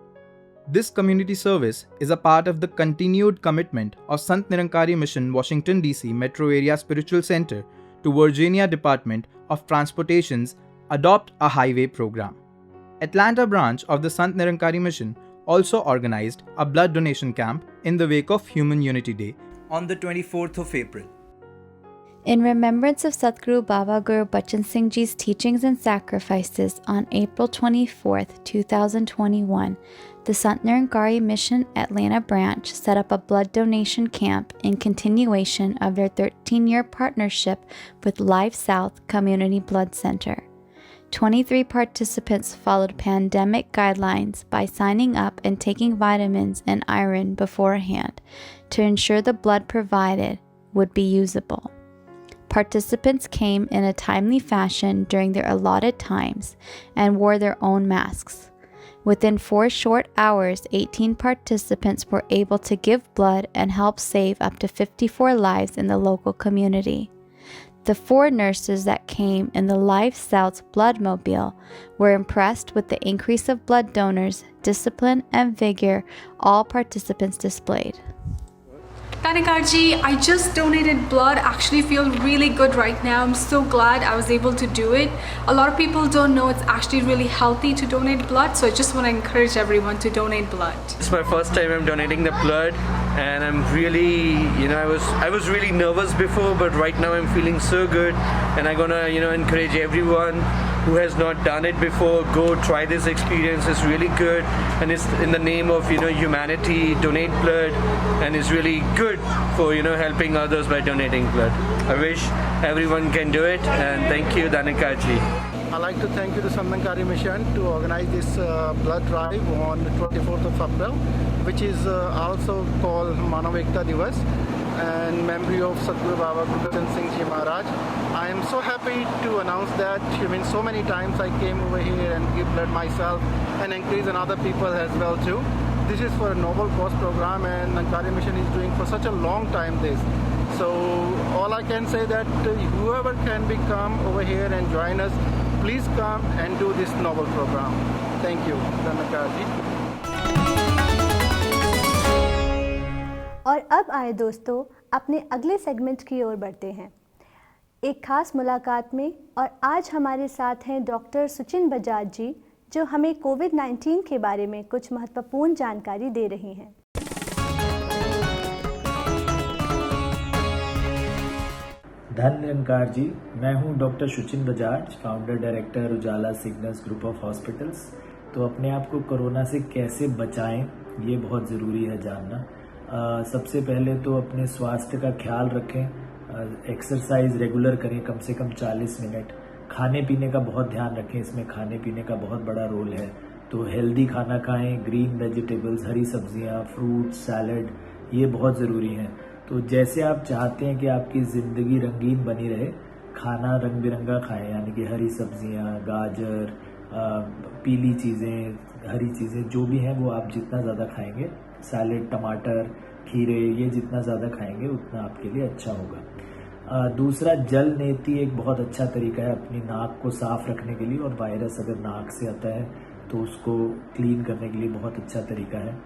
This community service is a part of the continued commitment of Sant Nirankari Mission Washington, D.C. Metro Area Spiritual Center to Virginia Department of Transportation's Adopt a Highway program. Atlanta branch of the Sant Nirankari Mission also organized a blood donation camp in the wake of Human Unity Day on the 24th of April.
In remembrance of Sadhguru Baba Guru Bachan Singh Ji's teachings and sacrifices on April 24, 2021, the Sant Nirankari Mission Atlanta branch set up a blood donation camp in continuation of their 13-year partnership with Life South Community Blood Center. 23 participants followed pandemic guidelines by signing up and taking vitamins and iron beforehand to ensure the blood provided would be usable. Participants came in a timely fashion during their allotted times and wore their own masks. Within 4 short hours, 18 participants were able to give blood and help save up to 54 lives in the local community. The 4 nurses that came in the Life South's Blood Mobile were impressed with the increase of blood donors, discipline, and vigor all participants displayed.
Tanikarji, I just donated blood. Actually feel really good right now. I'm so glad I was able to do it. A lot of people don't know it's actually really healthy to donate blood, so I just want to encourage everyone to donate blood.
It's my first time I'm donating the blood, and I'm really, I was really nervous before, but right now I'm feeling so good, and I'm gonna, encourage everyone who has not done it before, go try this experience. It's really good, and it's in the name of humanity. Donate blood, and it's really good for helping others by donating blood. I wish everyone can do it, and thank you, Danikaji.
I'd like to thank you to Sant Nirankari Mission to organize this blood drive on the 24th of April, which is also called Manav Ekta Divas, and memory of Sadhguru Baba Guru Bachan Singh Ji Maharaj. I am so happy to announce that. So many times I came over here and give blood myself and encourage other people as well too. This is for a noble cause program, and Nirankari Mission is doing for such a long time this. So all I can say that whoever can come over here and join us, please come and do this noble program. Thank you, Nirankari.
और अब आए दोस्तों अपने अगले segment की ओर बढ़ते हैं एक खास मुलाकात में। और आज हमारे साथ हैं डॉक्टर सुचिन बजाज जी, जो हमें कोविड-19 के बारे में कुछ महत्वपूर्ण जानकारी दे रही हैं।
धन निरंकार जी, मैं हूं doctor Suchin Bajaj, founder director Ujala Cygnus group of hospitals. तो अपने आप को कोरोना से कैसे बचाएं, ये बहुत ज़रूरी है जानना। सबसे पहले तो अपने स्वास्थ्य का ख्याल रखें, एक्सरसाइज रेगुलर करें, कम से कम 40 मिनट। खाने पीने का बहुत ध्यान रखें, इसमें खाने पीने का बहुत बड़ा रोल है। तो हेल्दी खाना खाएं, ग्रीन वेजिटेबल्स, हरी सब्जियां, फ्रूट, सैलड, ये बहुत ज़रूरी हैं। तो जैसे आप चाहते हैं कि आपकी ज़िंदगी रंगीन बनी रहे, खाना रंग बिरंगा खाएं, यानी कि हरी सब्जियां, गाजर, पीली चीज़ें, हरी चीज़ें जो भी हैं वो आप जितना ज़्यादा खाएंगे, सैलड, टमाटर, खीरे, ये जितना ज़्यादा खाएंगे उतना आपके लिए अच्छा होगा। दूसरा, जल नेति एक बहुत अच्छा तरीका है अपनी नाक को साफ रखने के लिए, और वायरस अगर नाक से आता है तो उसको क्लीन करने के लिए बहुत अच्छा तरीका है।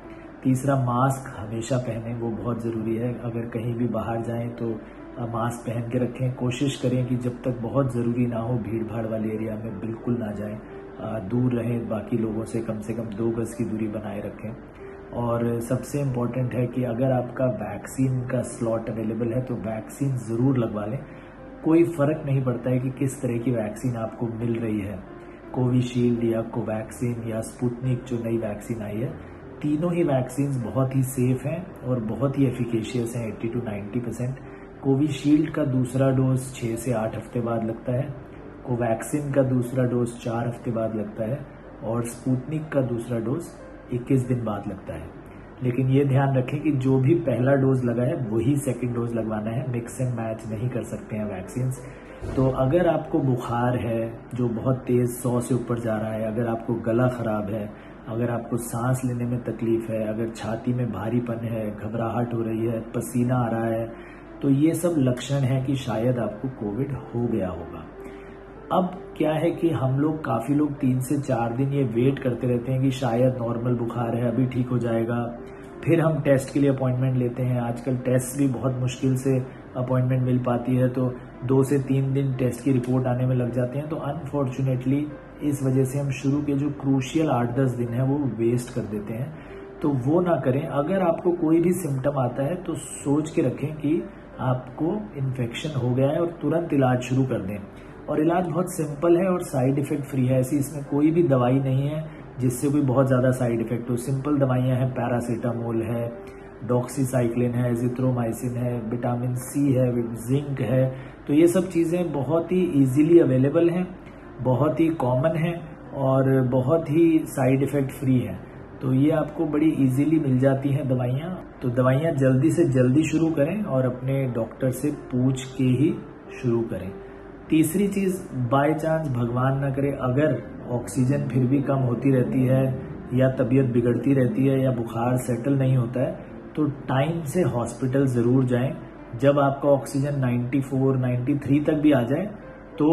तीसरा, मास्क हमेशा पहनें, वो बहुत ज़रूरी है। अगर कहीं भी बाहर जाएं तो मास्क पहन के रखें। कोशिश करें कि जब तक बहुत ज़रूरी ना हो भीड़ भाड़ वाले एरिया में बिल्कुल ना जाएं, दूर रहें, बाकी लोगों से कम 2 गज़ की दूरी बनाए रखें। और सबसे इम्पॉर्टेंट है कि अगर आपका वैक्सीन का स्लॉट अवेलेबल है तो वैक्सीन ज़रूर लगवा लें। कोई फ़र्क नहीं पड़ता है कि किस तरह की वैक्सीन आपको मिल रही है, कोविशील्ड या कोवैक्सीन या स्पुतनिक जो नई वैक्सीन आई है, तीनों ही वैक्सीन बहुत ही सेफ हैं और बहुत ही एफिकेशियस हैं, 80 to 90%। कोविशील्ड का दूसरा डोज 6 से 8 हफ्ते बाद लगता है, कोवैक्सीन का दूसरा डोज 4 हफ्ते बाद लगता है, और स्पुतनिक का दूसरा डोज 21 दिन बाद लगता है। लेकिन ये ध्यान रखें कि जो भी पहला डोज लगा है वही सेकंड डोज लगवाना है, मिक्स एंड मैच नहीं कर सकते हैं वैक्सीन। तो अगर आपको बुखार है जो बहुत तेज़ 100 से ऊपर जा रहा है, अगर आपको गला ख़राब है, अगर आपको सांस लेने में तकलीफ़ है, अगर छाती में भारीपन है, घबराहट हो रही है, पसीना आ रहा है, तो ये सब लक्षण है कि शायद आपको कोविड हो गया होगा। अब क्या है कि हम लोग काफ़ी लोग 3 से 4 दिन ये वेट करते रहते हैं कि शायद नॉर्मल बुखार है, अभी ठीक हो जाएगा, फिर हम टेस्ट के लिए अपॉइंटमेंट लेते हैं। आजकल टेस्ट भी बहुत मुश्किल से अपॉइंटमेंट मिल पाती है, तो 2 से 3 दिन टेस्ट की रिपोर्ट आने में लग जाते हैं। तो अनफॉर्चुनेटली इस वजह से हम शुरू के जो क्रूशियल 8-10 दिन है वो वेस्ट कर देते हैं। तो वो ना करें। अगर आपको कोई भी सिम्टम आता है तो सोच के रखें कि आपको इन्फेक्शन हो गया है और तुरंत इलाज शुरू कर दें। और इलाज बहुत सिंपल है और साइड इफ़ेक्ट फ्री है, ऐसी इसमें कोई भी दवाई नहीं है जिससे कोई बहुत ज़्यादा साइड इफ़ेक्ट हो। सिंपल दवाइयाँ हैं, पैरासीटामोल है, डॉक्सीसाइक्लिन है, जिथ्रोमाइसिन है, विटामिन सी है, जिंक है। तो ये सब चीज़ें बहुत ही ईजीली अवेलेबल हैं, बहुत ही कॉमन हैं और बहुत ही साइड इफ़ेक्ट फ्री हैं। तो ये आपको बड़ी इजीली मिल जाती हैं दवाइयाँ। तो दवाइयाँ जल्दी से जल्दी शुरू करें और अपने डॉक्टर से पूछ के ही शुरू करें। तीसरी चीज़, बाय चांस भगवान ना करे अगर ऑक्सीजन फिर भी कम होती रहती है या तबीयत बिगड़ती रहती है या बुखार सेटल नहीं होता है, तो टाइम से हॉस्पिटल ज़रूर जाएं। जब आपका ऑक्सीजन 94, 93 तक भी आ जाए तो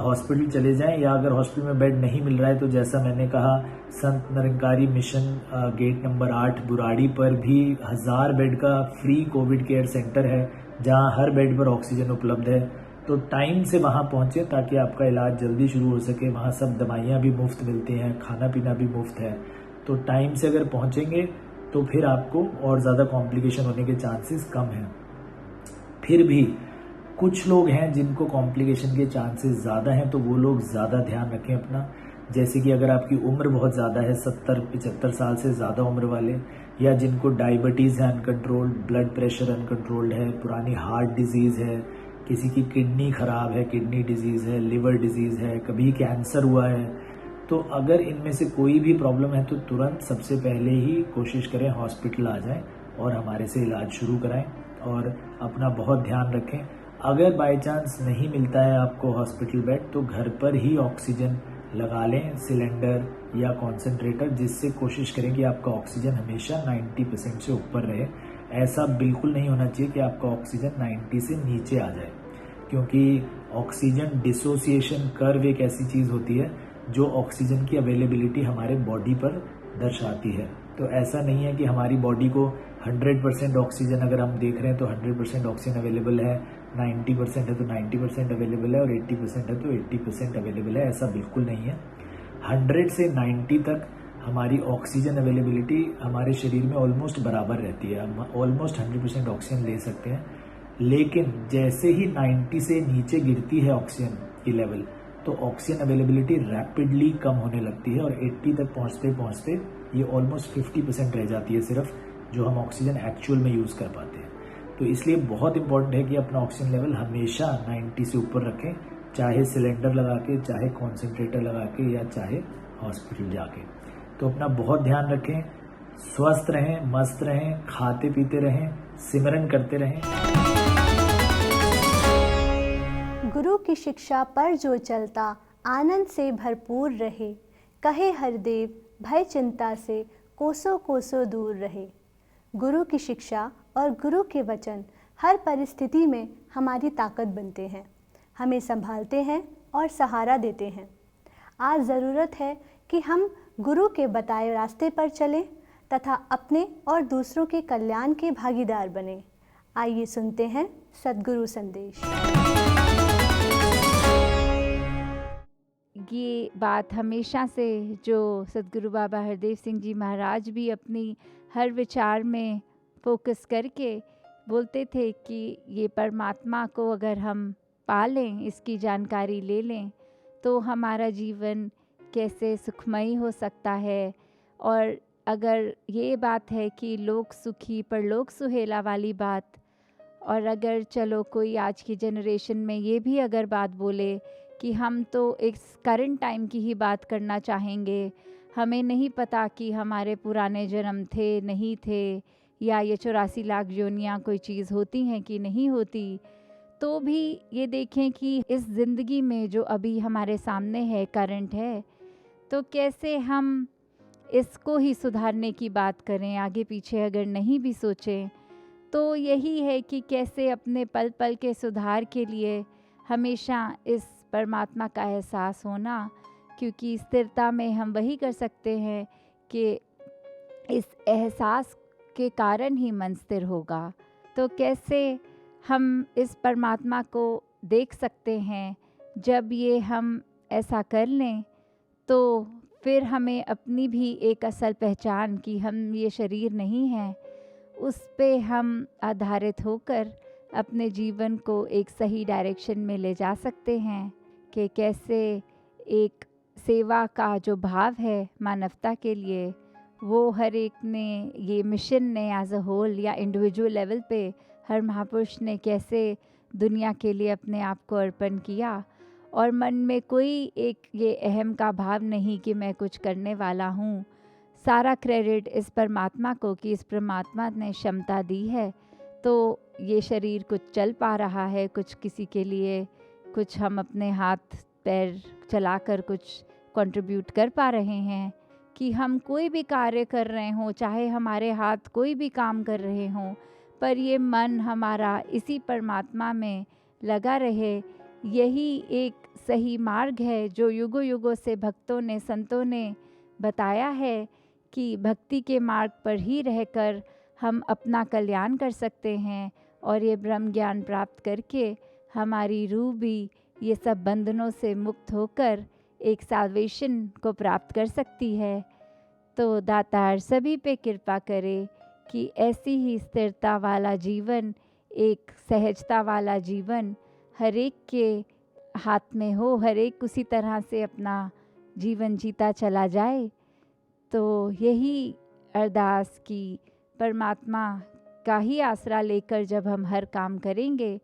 हॉस्पिटल चले जाएं, या अगर हॉस्पिटल में बेड नहीं मिल रहा है तो जैसा मैंने कहा, Sant Nirankari mission gate number 8 Burari पर भी 1000 बेड का फ्री कोविड केयर सेंटर है, जहां हर बेड पर ऑक्सीजन उपलब्ध है। तो टाइम से वहां पहुंचे ताकि आपका इलाज जल्दी शुरू हो सके। वहां सब दवाइयाँ भी मुफ्त मिलती हैं, खाना पीना भी मुफ्त है। तो टाइम से अगर पहुंचेंगे तो फिर आपको और ज़्यादा कॉम्प्लिकेशन होने के चांसेस कम हैं। फिर भी कुछ लोग हैं जिनको कॉम्प्लिकेशन के चांसेस ज़्यादा हैं, तो वो लोग ज़्यादा ध्यान रखें अपना। जैसे कि अगर आपकी उम्र बहुत ज़्यादा है, 70-75 साल से ज़्यादा उम्र वाले, या जिनको डायबिटीज़ है अनकंट्रोल्ड, ब्लड प्रेशर अनकंट्रोल्ड है, पुरानी हार्ट डिजीज़ है, किसी की किडनी ख़राब है, किडनी डिजीज़ है, लिवर डिजीज़ है, कभी कैंसर हुआ है, तो अगर इनमें से कोई भी प्रॉब्लम है तो तुरंत सबसे पहले ही कोशिश करें हॉस्पिटल आ जाएं और हमारे से इलाज शुरू कराएं और अपना बहुत ध्यान रखें। अगर बाय चांस नहीं मिलता है आपको हॉस्पिटल बेड, तो घर पर ही ऑक्सीजन लगा लें, सिलेंडर या कॉन्सेंट्रेटर, जिससे कोशिश करें कि आपका ऑक्सीजन हमेशा 90% से ऊपर रहे। ऐसा बिल्कुल नहीं होना चाहिए कि आपका ऑक्सीजन 90 से नीचे आ जाए, क्योंकि ऑक्सीजन डिसोसिएशन कर्व एक ऐसी चीज़ होती है जो ऑक्सीजन की अवेलेबिलिटी हमारे बॉडी पर दर्शाती है। तो ऐसा नहीं है कि हमारी बॉडी को 100% ऑक्सीजन, अगर हम देख रहे हैं तो 100% ऑक्सीजन अवेलेबल है, 90% है तो 90% अवेलेबल है और 80% है तो 80% अवेलेबल है, ऐसा बिल्कुल नहीं है। 100 से 90 तक हमारी ऑक्सीजन अवेलेबिलिटी हमारे शरीर में ऑलमोस्ट बराबर रहती है, हम ऑलमोस्ट 100% ऑक्सीजन ले सकते हैं। लेकिन जैसे ही 90 से नीचे गिरती है ऑक्सीजन की लेवल, तो ऑक्सीजन अवेलेबिलिटी रैपिडली कम होने लगती है और 80 तक पहुंचते पहुंचते ये ऑलमोस्ट 50% रह जाती है सिर्फ, जो हम ऑक्सीजन एक्चुअल में यूज़ कर पाते हैं। तो इसलिए बहुत इंपॉर्टेंट है कि अपना ऑक्सीजन लेवल हमेशा 90 से ऊपर रखें, चाहे सिलेंडर लगा के, चाहे कॉन्सेंट्रेटर लगा के, या चाहे हॉस्पिटल जाके। तो अपना बहुत ध्यान रखें, स्वस्थ रहें, मस्त रहें, खाते पीते रहें, सिमरन करते रहें।
गुरु की शिक्षा पर जो चलता आनंद से भरपूर रहे, कहे हरदेव भय चिंता से कोसों कोसों दूर रहे। गुरु की शिक्षा और गुरु के वचन हर परिस्थिति में हमारी ताकत बनते हैं, हमें संभालते हैं और सहारा देते हैं। आज ज़रूरत है कि हम गुरु के बताए रास्ते पर चलें तथा अपने और दूसरों के कल्याण के भागीदार बने। आइए सुनते हैं सद्गुरु संदेश।
ये बात हमेशा से जो सद्गुरु बाबा हरदेव सिंह जी महाराज भी अपनी हर विचार में फोकस करके बोलते थे कि ये परमात्मा को अगर हम पा लें, इसकी जानकारी ले लें, तो हमारा जीवन कैसे सुखमयी हो सकता है। और अगर ये बात है कि लोक सुखी परलोक सुहेला वाली बात, और अगर चलो कोई आज की जनरेशन में ये भी अगर बात बोले कि हम तो एक करंट टाइम की ही बात करना चाहेंगे, हमें नहीं पता कि हमारे पुराने जन्म थे नहीं थे, या ये 84 लाख योनियाँ कोई चीज़ होती हैं कि नहीं होती, तो भी ये देखें कि इस ज़िंदगी में जो अभी हमारे सामने है, करंट है, तो कैसे हम इसको ही सुधारने की बात करें, आगे पीछे अगर नहीं भी सोचें। तो यही है कि कैसे अपने पल पल के सुधार के लिए हमेशा इस परमात्मा का एहसास होना, क्योंकि स्थिरता में हम वही कर सकते हैं कि इस एहसास के कारण ही मन स्थिर होगा। तो कैसे हम इस परमात्मा को देख सकते हैं, जब ये हम ऐसा कर लें तो फिर हमें अपनी भी एक असल पहचान कि हम ये शरीर नहीं हैं, उस पे हम आधारित होकर अपने जीवन को एक सही डायरेक्शन में ले जा सकते हैं कि कैसे एक सेवा का जो भाव है मानवता के लिए, वो हर एक ने ये मिशन ने एज अ होल या इंडिविजुअल लेवल पे हर महापुरुष ने कैसे दुनिया के लिए अपने आप को अर्पण किया, और मन में कोई एक ये अहम का भाव नहीं कि मैं कुछ करने वाला हूँ। सारा क्रेडिट इस परमात्मा को कि इस परमात्मा ने क्षमता दी है, तो ये शरीर कुछ चल पा रहा है, कुछ किसी के लिए कुछ हम अपने हाथ पैर चलाकर कुछ कंट्रीब्यूट कर पा रहे हैं, कि हम कोई भी कार्य कर रहे हों, चाहे हमारे हाथ कोई भी काम कर रहे हों, पर ये मन हमारा इसी परमात्मा में लगा रहे। यही एक सही मार्ग है जो युगों युगों से भक्तों ने, संतों ने बताया है कि भक्ति के मार्ग पर ही रहकर हम अपना कल्याण कर सकते हैं, और ये ब्रह्म ज्ञान प्राप्त करके हमारी रूह भी ये सब बंधनों से मुक्त होकर एक साल्वेशन को प्राप्त कर सकती है। तो दातार सभी पे कृपा करे कि ऐसी ही स्थिरता वाला जीवन, एक सहजता वाला जीवन हर एक के हाथ में हो, हर एक उसी तरह से अपना जीवन जीता चला जाए। तो यही अरदास की परमात्मा का ही आसरा लेकर जब हम हर काम करेंगे,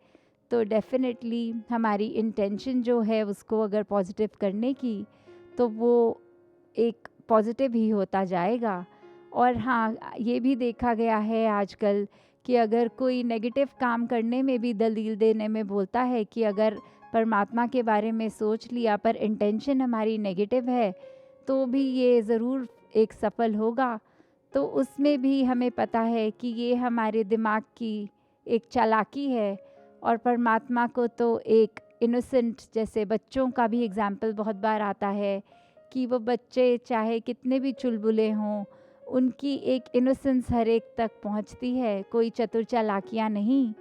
तो डेफिनेटली हमारी इंटेंशन जो है उसको अगर पॉजिटिव करने की, तो वो एक पॉजिटिव ही होता जाएगा। और हाँ, ये भी देखा गया है आजकल कि अगर कोई नेगेटिव काम करने में भी दलील देने में बोलता है कि अगर परमात्मा के बारे में सोच लिया पर इंटेंशन हमारी नेगेटिव है, तो भी ये ज़रूर एक सफल होगा। तो उसमें भी हमें पता है कि ये हमारे दिमाग की एक चालाकी है, और परमात्मा को तो एक इनोसेंट, जैसे बच्चों का भी एग्जाम्पल बहुत बार आता है कि वो बच्चे चाहे कितने भी चुलबुले हों, उनकी एक इनोसेंस हर एक तक पहुंचती है, कोई चतुर चालाकियाँ नहीं।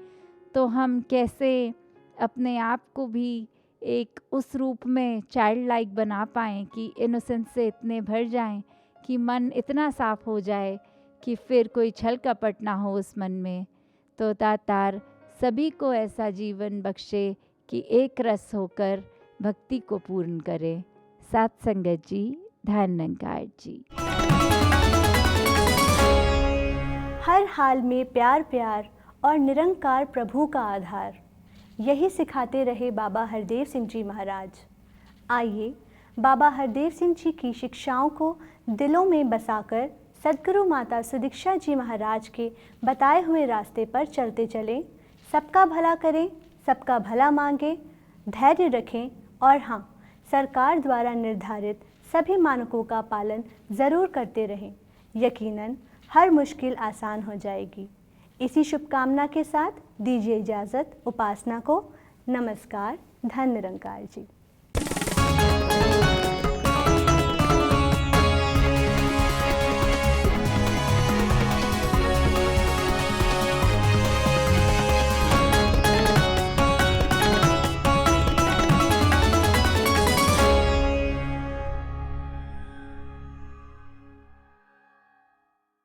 तो हम कैसे अपने आप को भी एक उस रूप में चाइल्ड लाइक बना पाएँ कि इनोसेंस से इतने भर जाएं कि मन इतना साफ़ हो जाए कि फिर कोई छल कपट ना हो उस मन में। तो दातार सभी को ऐसा जीवन बख्शे कि एक रस होकर भक्ति को पूर्ण करे। सात संगत जी, धन निरंकार जी।
हर हाल में प्यार प्यार और निरंकार प्रभु का आधार, यही सिखाते रहे बाबा हरदेव सिंह जी महाराज। आइए बाबा हरदेव सिंह जी की शिक्षाओं को दिलों में बसाकर सद्गुरु माता सुदीक्षा जी महाराज के बताए हुए रास्ते पर चलते चलें। सबका भला करें, सबका भला मांगें, धैर्य रखें और हाँ, सरकार द्वारा निर्धारित सभी मानकों का पालन ज़रूर करते रहें। यकीनन हर मुश्किल आसान हो जाएगी। इसी शुभकामना के साथ दीजिए इजाज़त उपासना को। नमस्कार। धन निरंकार जी।